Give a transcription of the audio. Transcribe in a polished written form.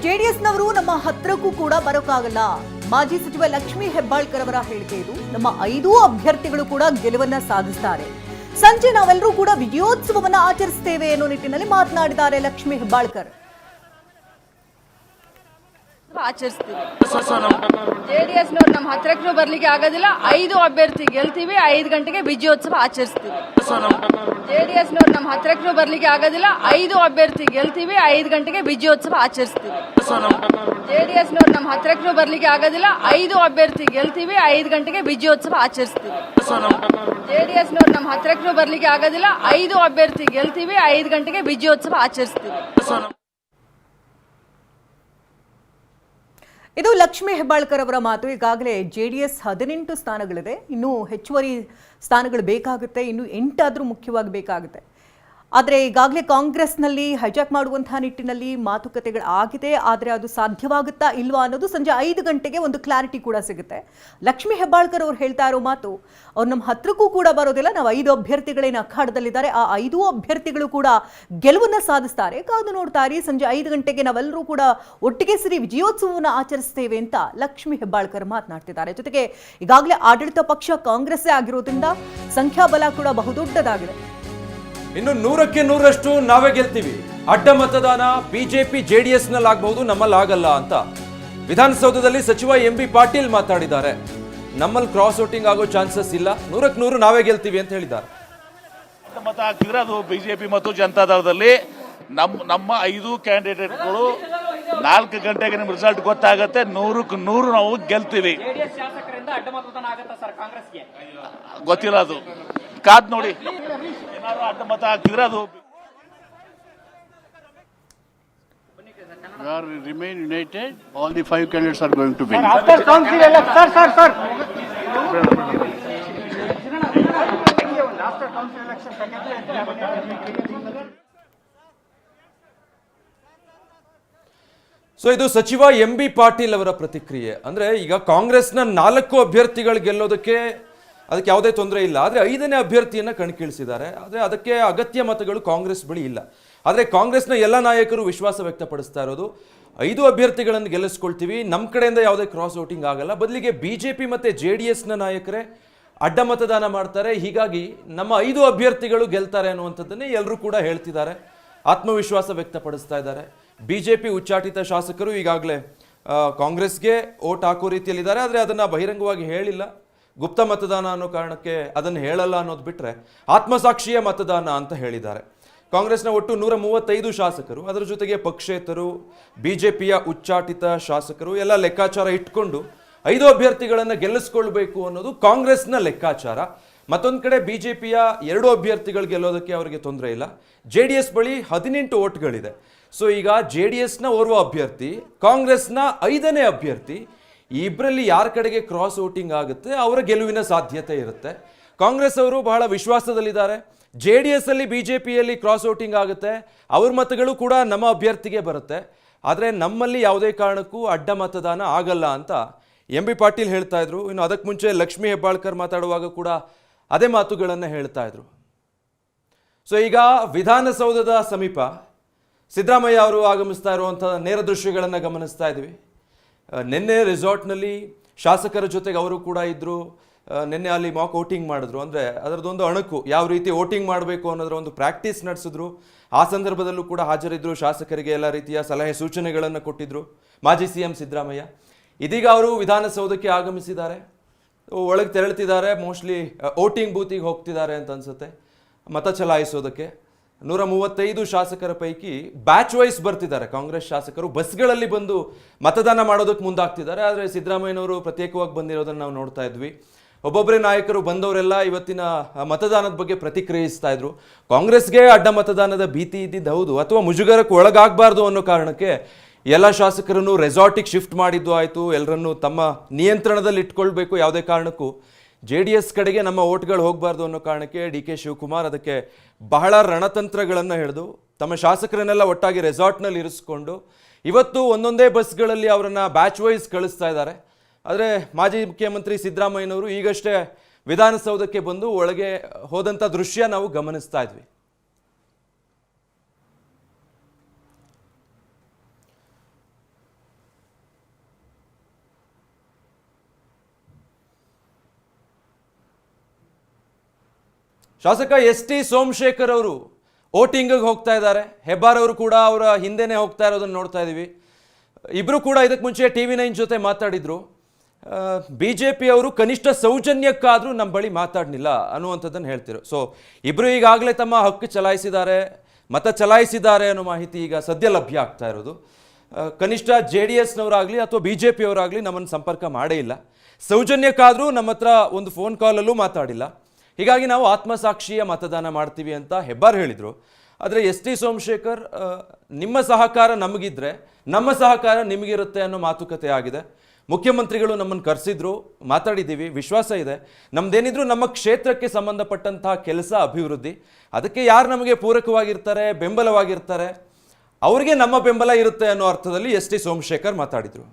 ಜೆಡಿಎಸ್ನವರು ನಮ್ಮ ಹತ್ರಕ್ಕೂ ಕೂಡ ಬರೋಕ್ಕಾಗಲ್ಲ. ಮಾಜಿ ಸಚಿವ ಲಕ್ಷ್ಮೀ ಹೆಬ್ಬಾಳ್ಕರ್ ಅವರ ಹೇಳಿಕೆ ಇದು. ನಮ್ಮ 5 ಅಭ್ಯರ್ಥಿಗಳು ಕೂಡ ಗೆಲುವನ್ನ ಸಾಧಿಸುತ್ತಾರೆ. ಸಂಜೆ ನಾವೆಲ್ಲರೂ ಕೂಡ ವಿಜಯೋತ್ಸವವನ್ನು ಆಚರಿಸುತ್ತೇವೆ ಅನ್ನೋ ನಿಟ್ಟಿನಲ್ಲಿ ಮಾತನಾಡಿದ್ದಾರೆ ಲಕ್ಷ್ಮೀ ಹೆಬ್ಬಾಳ್ಕರ್. ಆಚರಿಸ್ತೀವಿ. ಜೆಡಿಎಸ್ನವ್ರು ನಮ್ಮ ಹತ್ರಕ್ಕೂ ಬರ್ಲಿಕ್ಕೆ ಆಗೋದಿಲ್ಲ. 5 ಅಭ್ಯರ್ಥಿ ಗೆಲ್ತೀವಿ. 5 ಗಂಟೆಗೆ ವಿಜಯೋತ್ಸವ ಆಚರಿಸ್ತೀವಿ. ಜೆಡಿಎಸ್ನವ್ರು ನಮ್ಮ ಹತ್ರಕ್ಕೂ ಬರ್ಲಿಕ್ಕೆ ಆಗೋದಿಲ್ಲ. 5 ಅಭ್ಯರ್ಥಿ ಗೆಲ್ತೀವಿ. 5 ಗಂಟೆಗೆ ವಿಜಯೋತ್ಸವ ಆಚರಿಸ್ತೀವಿ. ಜೆಡಿಎಸ್ನವ್ರು ನಮ್ಮ ಹತ್ರಕ್ಕೂ ಬರ್ಲಿಕ್ಕೆ ಆಗೋದಿಲ್ಲ. 5 ಅಭ್ಯರ್ಥಿ ಗೆಲ್ತೀವಿ. 5 ಗಂಟೆಗೆ ವಿಜಯೋತ್ಸವ ಆಚರಿಸ್ತೀವಿ. ಜೆಡಿಎಸ್ನವ್ರು ನಮ್ಮ ಹತ್ರಕ್ಕೂ ಬರ್ಲಿಕ್ಕೆ ಆಗೋದಿಲ್ಲ. 5 ಅಭ್ಯರ್ಥಿ ಗೆಲ್ತೀವಿ. 5 ಗಂಟೆಗೆ ವಿಜಯೋತ್ಸವ ಆಚರಿಸ್ತೀವಿ. ಇದು ಲಕ್ಷ್ಮೀ ಹೆಬ್ಬಾಳ್ಕರ್ ಅವರ ಮಾತು. ಈಗಾಗಲೇ ಜೆಡಿಎಸ್ 18 ಸ್ಥಾನಗಳಿದೆ, ಇನ್ನೂ ಹೆಚ್ಚುವರಿ ಸ್ಥಾನಗಳು ಬೇಕಾಗುತ್ತೆ, ಇನ್ನು 8 ಆದರೂ ಮುಖ್ಯವಾಗಿ ಬೇಕಾಗುತ್ತೆ. ಆದರೆ ಈಗಾಗಲೇ ಕಾಂಗ್ರೆಸ್ನಲ್ಲಿ ಹೈಜಾಕ್ ಮಾಡುವಂತಹ ನಿಟ್ಟಿನಲ್ಲಿ ಮಾತುಕತೆಗಳು ಆಗಿದೆ. ಆದರೆ ಅದು ಸಾಧ್ಯವಾಗುತ್ತಾ ಇಲ್ವಾ ಅನ್ನೋದು ಸಂಜೆ 5 ಗಂಟೆಗೆ ಒಂದು ಕ್ಲಾರಿಟಿ ಕೂಡ ಸಿಗುತ್ತೆ. ಲಕ್ಷ್ಮೀ ಹೆಬ್ಬಾಳ್ಕರ್ ಅವರು ಹೇಳ್ತಾ ಇರೋ ಮಾತು, ಅವ್ರು ನಮ್ಮ ಹತ್ರಕ್ಕೂ ಕೂಡ ಬರೋದಿಲ್ಲ. ನಾವು 5 ಅಭ್ಯರ್ಥಿಗಳೇನು ಅಖಾಡದಲ್ಲಿದ್ದಾರೆ, ಆ 5 ಅಭ್ಯರ್ಥಿಗಳು ಕೂಡ ಗೆಲುವನ್ನು ಸಾಧಿಸ್ತಾರೆ. ಕಾದು ನೋಡ್ತಾರೆ. ಸಂಜೆ 5 ಗಂಟೆಗೆ ನಾವೆಲ್ಲರೂ ಕೂಡ ಒಟ್ಟಿಗೆ ಸೇರಿ ವಿಜಯೋತ್ಸವವನ್ನು ಆಚರಿಸ್ತೇವೆ ಅಂತ ಲಕ್ಷ್ಮೀ ಹೆಬ್ಬಾಳ್ಕರ್ ಮಾತನಾಡ್ತಿದ್ದಾರೆ. ಜೊತೆಗೆ ಈಗಾಗಲೇ ಆಡಳಿತ ಪಕ್ಷ ಕಾಂಗ್ರೆಸ್ಸೇ ಆಗಿರೋದ್ರಿಂದ ಸಂಖ್ಯಾಬಲ ಕೂಡ ಬಹುದೊಡ್ಡದಾಗಿದೆ. ಇನ್ನು 100ಕ್ಕೆ 100ರಷ್ಟು ನಾವೇ ಗೆಲ್ತೀವಿ. ಅಡ್ಡ ಮತದಾನ ಬಿಜೆಪಿ ಜೆಡಿಎಸ್ ನಲ್ಲಿ ಆಗಬಹುದು, ನಮ್ಮಲ್ಲಿ ಆಗಲ್ಲ ಅಂತ ವಿಧಾನಸೌಧದಲ್ಲಿ ಸಚಿವ ಎಂಬಿ ಪಾಟೀಲ್ ಮಾತಾಡಿದ್ದಾರೆ. ನಮ್ಮಲ್ಲಿ ಕ್ರಾಸ್ ವೋಟಿಂಗ್ ಆಗೋ ಚಾನ್ಸಸ್ ಇಲ್ಲ, 100ಕ್ಕೆ 100 ನಾವೇ ಗೆಲ್ತೀವಿ ಅಂತ ಹೇಳಿದ್ದಾರೆ. ಮತ ಹಾಕಿದ್ರೆ ಅದು ಬಿಜೆಪಿ ಮತ್ತು ಜನತಾದಳದಲ್ಲಿ ನಮ್ಮ 5 ಕ್ಯಾಂಡಿಡೇಟ್ಗಳು 4 ಗಂಟೆಗೆ ನಿಮ್ಗೆ ರಿಸಲ್ಟ್ ಗೊತ್ತಾಗುತ್ತೆ. 100ಕ್ಕೆ 100 ನಾವು ಗೆಲ್ತೀವಿ. ಗೊತ್ತಿಲ್ಲ, ಅದು ಕಾದ್ ನೋಡಿ. ಏನಾದ್ರು ಅಡ್ಡ ಮತ ಹಾಕಿದ್ರೆ ಅದು We are remain united. All the 5 candidates are going to win. After council election, sir. After council election, so ಇದು ಸಚಿವ ಎಂಬಿ ಪಾಟೀಲ್ ಅವರ ಪ್ರತಿಕ್ರಿಯೆ. ಅಂದ್ರೆ ಈಗ ಕಾಂಗ್ರೆಸ್ನ 4 ಅಭ್ಯರ್ಥಿಗಳು ಗೆಲ್ಲೋದಕ್ಕೆ ಅದಕ್ಕೆ ಯಾವುದೇ ತೊಂದರೆ ಇಲ್ಲ. ಆದರೆ 5ನೇ ಅಭ್ಯರ್ಥಿಯನ್ನ ಕಣಕ್ಕಿಳಿಸಿದ್ದಾರೆ. ಆದರೆ ಅದಕ್ಕೆ ಅಗತ್ಯ ಮತಗಳು ಕಾಂಗ್ರೆಸ್ ಬಳಿ ಇಲ್ಲ. ಆದರೆ ಕಾಂಗ್ರೆಸ್ನ ಎಲ್ಲ ನಾಯಕರು ವಿಶ್ವಾಸ ವ್ಯಕ್ತಪಡಿಸ್ತಾ ಇರೋದು 5 ಅಭ್ಯರ್ಥಿಗಳನ್ನು ಗೆಲ್ಲಿಸ್ಕೊಳ್ತೀವಿ, ನಮ್ಮ ಕಡೆಯಿಂದ ಯಾವುದೇ ಕ್ರಾಸ್ ವೋಟಿಂಗ್ ಆಗಲ್ಲ, ಬದಲಿಗೆ ಬಿಜೆಪಿ ಮತ್ತು JDSನ ನಾಯಕರೇ ಅಡ್ಡ ಮತದಾನ ಮಾಡ್ತಾರೆ, ಹೀಗಾಗಿ ನಮ್ಮ 5 ಅಭ್ಯರ್ಥಿಗಳು ಗೆಲ್ತಾರೆ ಅನ್ನುವಂಥದ್ದನ್ನೇ ಎಲ್ಲರೂ ಕೂಡ ಹೇಳ್ತಿದ್ದಾರೆ, ಆತ್ಮವಿಶ್ವಾಸ ವ್ಯಕ್ತಪಡಿಸ್ತಾ ಇದ್ದಾರೆ. ಬಿಜೆಪಿ ಉಚ್ಚಾಟಿತ ಶಾಸಕರು ಈಗಾಗಲೇ ಕಾಂಗ್ರೆಸ್ಗೆ ಓಟ್ ಹಾಕೋ ರೀತಿಯಲ್ಲಿದ್ದಾರೆ. ಆದರೆ ಅದನ್ನು ಬಹಿರಂಗವಾಗಿ ಹೇಳಿಲ್ಲ. ಗುಪ್ತ ಮತದಾನ ಅನ್ನೋ ಕಾರಣಕ್ಕೆ ಅದನ್ನು ಹೇಳಲ್ಲ ಅನ್ನೋದು ಬಿಟ್ಟರೆ ಆತ್ಮಸಾಕ್ಷಿಯ ಮತದಾನ ಅಂತ ಹೇಳಿದ್ದಾರೆ. ಕಾಂಗ್ರೆಸ್ನ ಒಟ್ಟು 135 ಶಾಸಕರು, ಅದರ ಜೊತೆಗೆ ಪಕ್ಷೇತರು, ಬಿಜೆಪಿಯ ಉಚ್ಚಾಟಿತ ಶಾಸಕರು ಎಲ್ಲ ಲೆಕ್ಕಾಚಾರ ಇಟ್ಕೊಂಡು 5 ಅಭ್ಯರ್ಥಿಗಳನ್ನು ಗೆಲ್ಲಿಸ್ಕೊಳ್ಬೇಕು ಅನ್ನೋದು ಕಾಂಗ್ರೆಸ್ನ ಲೆಕ್ಕಾಚಾರ. ಮತ್ತೊಂದು ಕಡೆ ಬಿಜೆಪಿಯ 2 ಅಭ್ಯರ್ಥಿಗಳು ಗೆಲ್ಲೋದಕ್ಕೆ ಅವರಿಗೆ ತೊಂದರೆ ಇಲ್ಲ. JDS ಬಳಿ 18 ಓಟ್ಗಳಿದೆ. ಸೊ ಈಗ JDSನ ಓರ್ವ ಅಭ್ಯರ್ಥಿ, ಕಾಂಗ್ರೆಸ್ನ 5ನೇ ಅಭ್ಯರ್ಥಿ, ಈ ಇಬ್ಬರಲ್ಲಿ ಯಾರ ಕಡೆಗೆ ಕ್ರಾಸ್ ವೋಟಿಂಗ್ ಆಗುತ್ತೆ ಅವರ ಗೆಲುವಿನ ಸಾಧ್ಯತೆ ಇರುತ್ತೆ. ಕಾಂಗ್ರೆಸ್ ಅವರು ಬಹಳ ವಿಶ್ವಾಸದಲ್ಲಿದ್ದಾರೆ. JDS ಅಲ್ಲಿ ಬಿಜೆಪಿಯಲ್ಲಿ ಕ್ರಾಸ್ ವೋಟಿಂಗ್ ಆಗುತ್ತೆ, ಅವ್ರ ಮತಗಳು ಕೂಡ ನಮ್ಮ ಅಭ್ಯರ್ಥಿಗೆ ಬರುತ್ತೆ. ಆದರೆ ನಮ್ಮಲ್ಲಿ ಯಾವುದೇ ಕಾರಣಕ್ಕೂ ಅಡ್ಡ ಮತದಾನ ಆಗಲ್ಲ ಅಂತ ಎಂಬಿ ಪಾಟೀಲ್ ಹೇಳ್ತಾ ಇದ್ರು. ಇನ್ನು ಅದಕ್ಕೆ ಮುಂಚೆ ಲಕ್ಷ್ಮೀ ಹೆಬ್ಬಾಳ್ಕರ್ ಮಾತಾಡುವಾಗ ಕೂಡ ಅದೇ ಮಾತುಗಳನ್ನು ಹೇಳ್ತಾ ಇದ್ರು. ಸೊ ಈಗ ವಿಧಾನಸೌಧದ ಸಮೀಪ ಸಿದ್ದರಾಮಯ್ಯ ಅವರು ಆಗಮಿಸ್ತಾ ಇರುವಂಥ ನೇರ ದೃಶ್ಯಗಳನ್ನು ಗಮನಿಸ್ತಾ ಇದ್ವಿ. ನಿನ್ನೆ ರೆಸಾರ್ಟ್ನಲ್ಲಿ ಶಾಸಕರ ಜೊತೆಗೆ ಅವರು ಕೂಡ ಇದ್ದರು. ನಿನ್ನೆ ಅಲ್ಲಿ ಮಾಕ್ ವೋಟಿಂಗ್ ಮಾಡಿದ್ರು. ಅಂದರೆ ಅದರದೊಂದು ಅಣಕು, ಯಾವ ರೀತಿ ವೋಟಿಂಗ್ ಮಾಡಬೇಕು ಅನ್ನೋದರ ಒಂದು ಪ್ರಾಕ್ಟೀಸ್ ನಡೆಸಿದ್ರು. ಆ ಸಂದರ್ಭದಲ್ಲೂ ಕೂಡ ಹಾಜರಿದ್ದರು. ಶಾಸಕರಿಗೆ ಎಲ್ಲ ರೀತಿಯ ಸಲಹೆ ಸೂಚನೆಗಳನ್ನು ಕೊಟ್ಟಿದ್ದರು ಮಾಜಿ CM ಸಿದ್ದರಾಮಯ್ಯ. ಇದೀಗ ಅವರು ವಿಧಾನಸೌಧಕ್ಕೆ ಆಗಮಿಸಿದ್ದಾರೆ, ಒಳಗೆ ತೆರಳುತ್ತಿದ್ದಾರೆ. ಮೋಸ್ಟ್ಲಿ ವೋಟಿಂಗ್ ಬೂತಿಗೆ ಹೋಗ್ತಿದ್ದಾರೆ ಅಂತ ಅನ್ಸುತ್ತೆ ಮತ ಚಲಾಯಿಸೋದಕ್ಕೆ. 135 ಶಾಸಕರ ಪೈಕಿ ಬ್ಯಾಚ್ ವೈಸ್ ಬರ್ತಿದ್ದಾರೆ. ಕಾಂಗ್ರೆಸ್ ಶಾಸಕರು ಬಸ್ಗಳಲ್ಲಿ ಬಂದು ಮತದಾನ ಮಾಡೋದಕ್ಕೆ ಮುಂದಾಗ್ತಿದ್ದಾರೆ. ಆದರೆ ಸಿದ್ದರಾಮಯ್ಯನವರು ಪ್ರತ್ಯೇಕವಾಗಿ ಬಂದಿರೋದನ್ನು ನಾವು ನೋಡ್ತಾ ಇದ್ವಿ. ಒಬ್ಬೊಬ್ಬರೇ ನಾಯಕರು ಬಂದವರೆಲ್ಲ ಇವತ್ತಿನ ಮತದಾನದ ಬಗ್ಗೆ ಪ್ರತಿಕ್ರಿಯಿಸ್ತಾ ಇದ್ರು. ಕಾಂಗ್ರೆಸ್ಗೆ ಅಡ್ಡ ಮತದಾನದ ಭೀತಿ ಇದ್ದಿದ್ದು ಹೌದು, ಅಥವಾ ಮುಜುಗರಕ್ಕೆ ಒಳಗಾಗಬಾರ್ದು ಅನ್ನೋ ಕಾರಣಕ್ಕೆ ಎಲ್ಲ ಶಾಸಕರನ್ನು ರೆಸಾರ್ಟಿಗೆ ಶಿಫ್ಟ್ ಮಾಡಿದ್ದು ಆಯಿತು. ಎಲ್ಲರನ್ನು ತಮ್ಮ ನಿಯಂತ್ರಣದಲ್ಲಿ ಇಟ್ಕೊಳ್ಬೇಕು, ಯಾವುದೇ ಕಾರಣಕ್ಕೂ JDS ಕಡೆಗೆ ನಮ್ಮ ಓಟ್ಗಳು ಹೋಗಬಾರ್ದು ಅನ್ನೋ ಕಾರಣಕ್ಕೆ DK ಶಿವಕುಮಾರ್ ಅದಕ್ಕೆ ಬಹಳ ರಣತಂತ್ರಗಳನ್ನು ಹಿಡಿದು ತಮ್ಮ ಶಾಸಕರನ್ನೆಲ್ಲ ಒಟ್ಟಾಗಿ ರೆಸಾರ್ಟ್ನಲ್ಲಿ ಇರಿಸ್ಕೊಂಡು ಇವತ್ತು ಒಂದೊಂದೇ ಬಸ್ಗಳಲ್ಲಿ ಅವರನ್ನು ಬ್ಯಾಚ್ ವೈಸ್ ಕಳಿಸ್ತಾ ಇದ್ದಾರೆ. ಆದರೆ ಮಾಜಿ ಮುಖ್ಯಮಂತ್ರಿ ಸಿದ್ದರಾಮಯ್ಯನವರು ಈಗಷ್ಟೇ ವಿಧಾನಸೌಧಕ್ಕೆ ಬಂದು ಒಳಗೆ ಹೋದಂಥ ದೃಶ್ಯ ನಾವು ಗಮನಿಸ್ತಾ ಇದ್ವಿ. ಶಾಸಕ ಎಸ್ ಟಿ ಸೋಮಶೇಖರ್ ಅವರು ವೋಟಿಂಗಿಗೆ ಹೋಗ್ತಾ ಇದ್ದಾರೆ. ಹೆಬ್ಬಾರ್ ಅವರು ಕೂಡ ಅವರ ಹಿಂದೆನೇ ಹೋಗ್ತಾ ಇರೋದನ್ನು ನೋಡ್ತಾ ಇದ್ದೀವಿ. ಇಬ್ಬರು ಕೂಡ ಇದಕ್ಕೆ ಮುಂಚೆ TV9 ಜೊತೆ ಮಾತಾಡಿದ್ರು. BJP ಅವರು ಕನಿಷ್ಠ ಸೌಜನ್ಯಕ್ಕಾದರೂ ನಮ್ಮ ಬಳಿ ಮಾತಾಡಲಿಲ್ಲ ಅನ್ನುವಂಥದ್ದನ್ನು ಹೇಳ್ತಿರು. ಸೊ ಇಬ್ಬರು ಈಗಾಗಲೇ ತಮ್ಮ ಹಕ್ಕು ಚಲಾಯಿಸಿದ್ದಾರೆ, ಮತ ಚಲಾಯಿಸಿದ್ದಾರೆ ಅನ್ನೋ ಮಾಹಿತಿ ಈಗ ಸದ್ಯ ಲಭ್ಯ ಆಗ್ತಾ ಇರೋದು. ಕನಿಷ್ಠ JDSನವರಾಗಲಿ ಅಥವಾ BJP ಅವರಾಗಲಿ ನಮ್ಮನ್ನು ಸಂಪರ್ಕ ಮಾಡೇ ಇಲ್ಲ. ಸೌಜನ್ಯಕ್ಕಾದರೂ ನಮ್ಮ ಹತ್ರ ಒಂದು ಫೋನ್ ಕಾಲಲ್ಲೂ ಮಾತಾಡಿಲ್ಲ. ಹೀಗಾಗಿ ನಾವು ಆತ್ಮಸಾಕ್ಷಿಯ ಮತದಾನ ಮಾಡ್ತೀವಿ ಅಂತ ಹೆಬ್ಬಾರ್ ಹೇಳಿದರು. ಆದರೆ ಎಸ್ ಟಿ ಸೋಮಶೇಖರ್ ನಿಮ್ಮ ಸಹಕಾರ ನಮಗಿದ್ರೆ ನಮ್ಮ ಸಹಕಾರ ನಿಮಗಿರುತ್ತೆ ಅನ್ನೋ ಮಾತುಕತೆ ಆಗಿದೆ. ಮುಖ್ಯಮಂತ್ರಿಗಳು ನಮ್ಮನ್ನು ಕರೆಸಿದ್ರು, ಮಾತಾಡಿದ್ದೀವಿ, ವಿಶ್ವಾಸ ಇದೆ. ನಮ್ದೇನಿದ್ರು ನಮ್ಮ ಕ್ಷೇತ್ರಕ್ಕೆ ಸಂಬಂಧಪಟ್ಟಂತಹ ಕೆಲಸ, ಅಭಿವೃದ್ಧಿ, ಅದಕ್ಕೆ ಯಾರು ನಮಗೆ ಪೂರಕವಾಗಿರ್ತಾರೆ, ಬೆಂಬಲವಾಗಿರ್ತಾರೆ, ಅವರಿಗೆ ನಮ್ಮ ಬೆಂಬಲ ಇರುತ್ತೆ ಅನ್ನೋ ಅರ್ಥದಲ್ಲಿ ಎಸ್ ಟಿ ಸೋಮಶೇಖರ್ ಮಾತಾಡಿದರು.